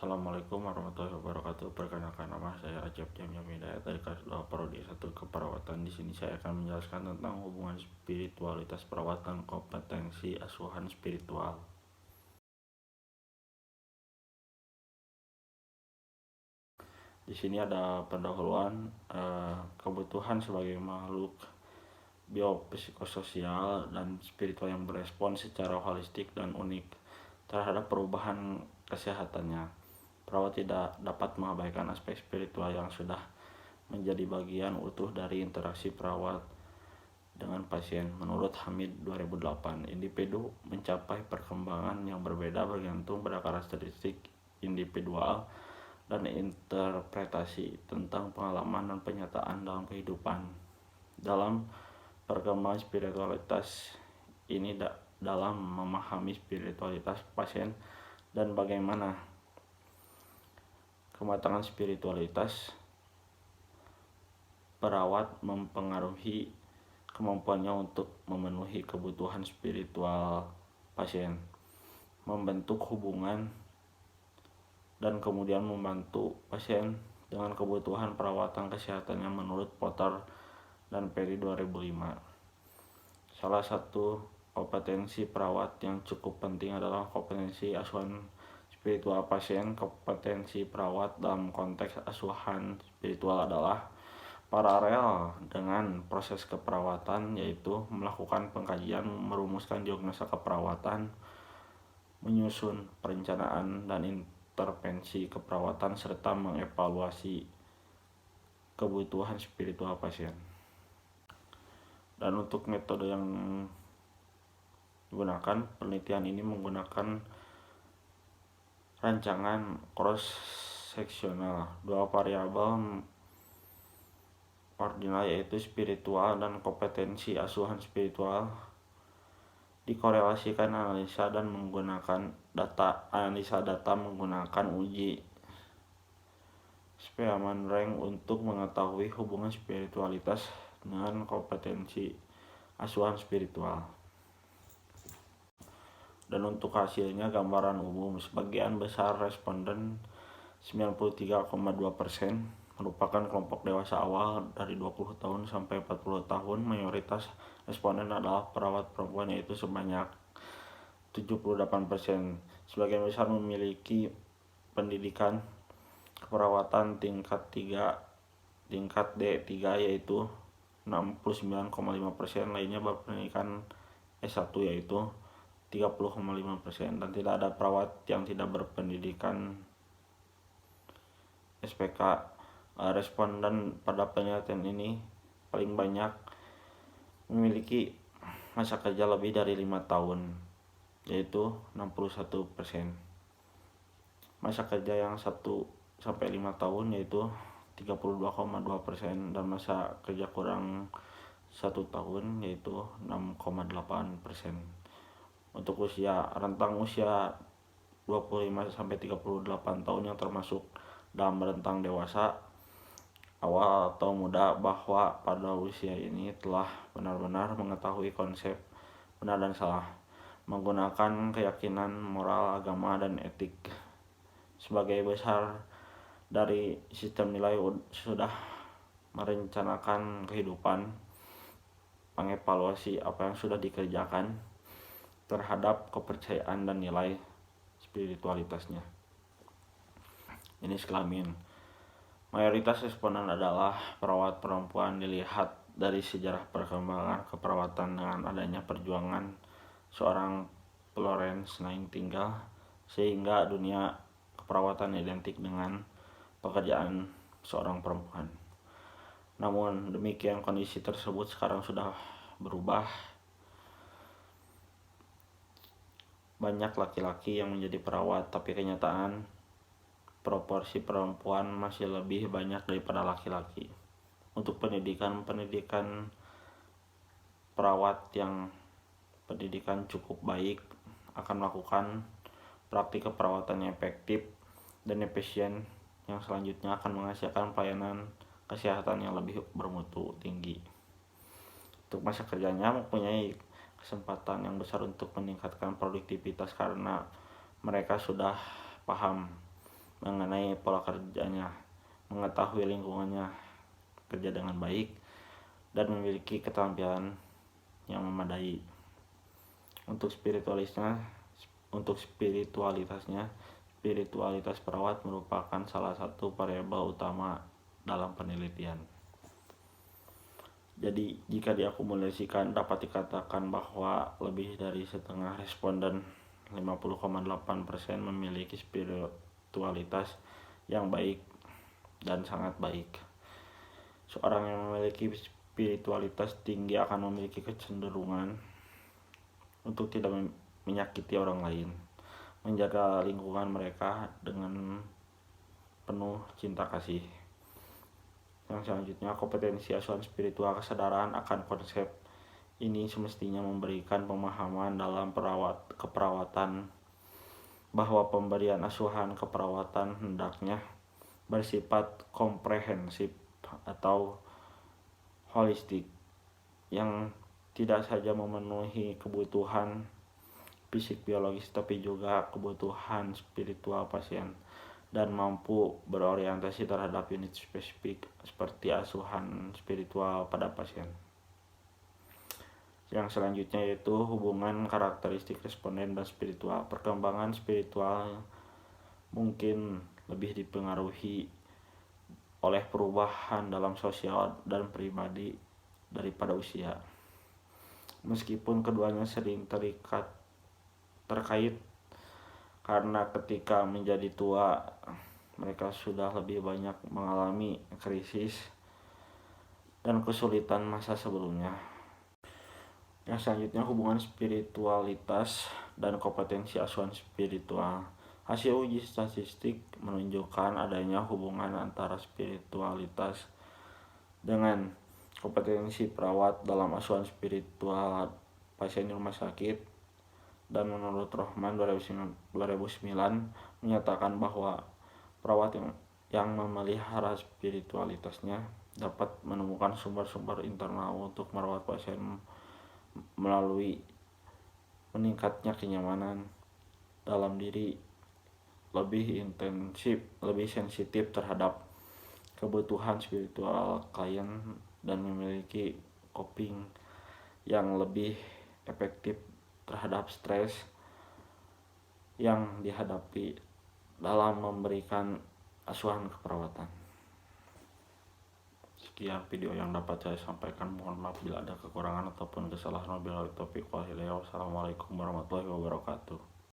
Assalamualaikum warahmatullahi wabarakatuh. Perkenalkan, nama saya Acep Jamil Hidayat dari kelas 2 Prodi 1 Keperawatan. Di sini saya akan menjelaskan tentang hubungan spiritualitas perawat dan kompetensi asuhan spiritual. Di sini ada pendahuluan kebutuhan sebagai makhluk biopsikososial dan spiritual yang berespon secara holistik dan unik terhadap perubahan kesehatannya. Perawat tidak dapat mengabaikan aspek spiritual yang sudah menjadi bagian utuh dari interaksi perawat dengan pasien. Menurut Hamid 2008, individu mencapai perkembangan yang berbeda bergantung pada karakteristik individual dan interpretasi tentang pengalaman dan penyataan dalam kehidupan. Dalam perkembangan spiritualitas ini dalam memahami spiritualitas pasien dan bagaimana kematangan spiritualitas perawat mempengaruhi kemampuannya untuk memenuhi kebutuhan spiritual pasien, membentuk hubungan dan kemudian membantu pasien dengan kebutuhan perawatan kesehatannya menurut Potter dan Perry 2005. Salah satu kompetensi perawat yang cukup penting adalah kompetensi asuhan spiritual pasien. Kompetensi perawat dalam konteks asuhan spiritual adalah paralel dengan proses keperawatan, yaitu melakukan pengkajian, merumuskan diagnosa keperawatan, menyusun perencanaan dan intervensi keperawatan, serta mengevaluasi kebutuhan spiritual pasien. Dan untuk metode yang digunakan, penelitian ini menggunakan rancangan cross-seksional. Dua variabel ordinal yaitu spiritual dan kompetensi asuhan spiritual dikorelasikan analisa data menggunakan uji Spearman Rank untuk mengetahui hubungan spiritualitas dengan kompetensi asuhan spiritual. Dan untuk hasilnya, gambaran umum, sebagian besar responden 93,2% merupakan kelompok dewasa awal dari 20 tahun sampai 40 tahun. Mayoritas responden adalah perawat perempuan, yaitu sebanyak 78%. Sebagian besar memiliki pendidikan keperawatan tingkat D3, yaitu 69,5%. Lainnya berpendidikan S1, yaitu 30,5%, dan tidak ada perawat yang tidak berpendidikan SPK. Responden pada penelitian ini paling banyak memiliki masa kerja lebih dari 5 tahun, yaitu 61%. Masa kerja yang 1-5 tahun yaitu 32,2%, dan masa kerja kurang 1 tahun yaitu 6,8%. Untuk rentang usia 25-38 tahun yang termasuk dalam rentang dewasa awal atau muda, bahwa pada usia ini telah benar-benar mengetahui konsep benar dan salah, menggunakan keyakinan moral, agama, dan etik. Sebagai besar dari sistem nilai sudah merencanakan kehidupan, mengevaluasi apa yang sudah dikerjakan terhadap kepercayaan dan nilai spiritualitasnya. Jenis kelamin, mayoritas responden adalah perawat perempuan. Dilihat dari sejarah perkembangan keperawatan dengan adanya perjuangan seorang Florence Nightingale, sehingga dunia keperawatan identik dengan pekerjaan seorang perempuan. Namun demikian, kondisi tersebut sekarang sudah berubah. Banyak laki-laki yang menjadi perawat, tapi kenyataan proporsi perempuan masih lebih banyak daripada laki-laki. Untuk pendidikan perawat yang pendidikan cukup baik akan melakukan praktik keperawatan yang efektif dan efisien, yang selanjutnya akan menghasilkan pelayanan kesehatan yang lebih bermutu tinggi. Untuk masa kerjanya mempunyai kesempatan yang besar untuk meningkatkan produktivitas karena mereka sudah paham mengenai pola kerjanya, mengetahui lingkungannya kerja dengan baik, dan memiliki keterampilan yang memadai. Untuk spiritualitasnya, spiritualitas perawat merupakan salah satu variabel utama dalam penelitian. Jadi jika diakumulasikan dapat dikatakan bahwa lebih dari setengah responden 50,8% memiliki spiritualitas yang baik dan sangat baik. Seorang yang memiliki spiritualitas tinggi akan memiliki kecenderungan untuk tidak menyakiti orang lain, menjaga lingkungan mereka dengan penuh cinta kasih. Yang selanjutnya, kompetensi asuhan spiritual. Kesadaran akan konsep ini semestinya memberikan pemahaman dalam keperawatan bahwa pemberian asuhan keperawatan hendaknya bersifat komprehensif atau holistik, yang tidak saja memenuhi kebutuhan fisik biologis tapi juga kebutuhan spiritual pasien dan mampu berorientasi terhadap unit spesifik seperti asuhan spiritual pada pasien. Yang selanjutnya yaitu hubungan karakteristik responden dan spiritual. Perkembangan spiritual mungkin lebih dipengaruhi oleh perubahan dalam sosial dan pribadi daripada usia. Meskipun keduanya sering terkait karena ketika menjadi tua mereka sudah lebih banyak mengalami krisis dan kesulitan masa sebelumnya. Yang selanjutnya, hubungan spiritualitas dan kompetensi asuhan spiritual. Hasil uji statistik menunjukkan adanya hubungan antara spiritualitas dengan kompetensi perawat dalam asuhan spiritual pasien di rumah sakit, dan menurut Rohman 2009 menyatakan bahwa perawat yang memelihara spiritualitasnya dapat menemukan sumber-sumber internal untuk merawat pasien melalui meningkatnya kenyamanan dalam diri, lebih sensitif terhadap kebutuhan spiritual klien, dan memiliki coping yang lebih efektif terhadap stres yang dihadapi dalam memberikan asuhan keperawatan. Sekian video yang dapat saya sampaikan. Mohon maaf bila ada kekurangan ataupun kesalahan. Wabillahi taufiq wal hidayah. Wassalamualaikum warahmatullahi wabarakatuh.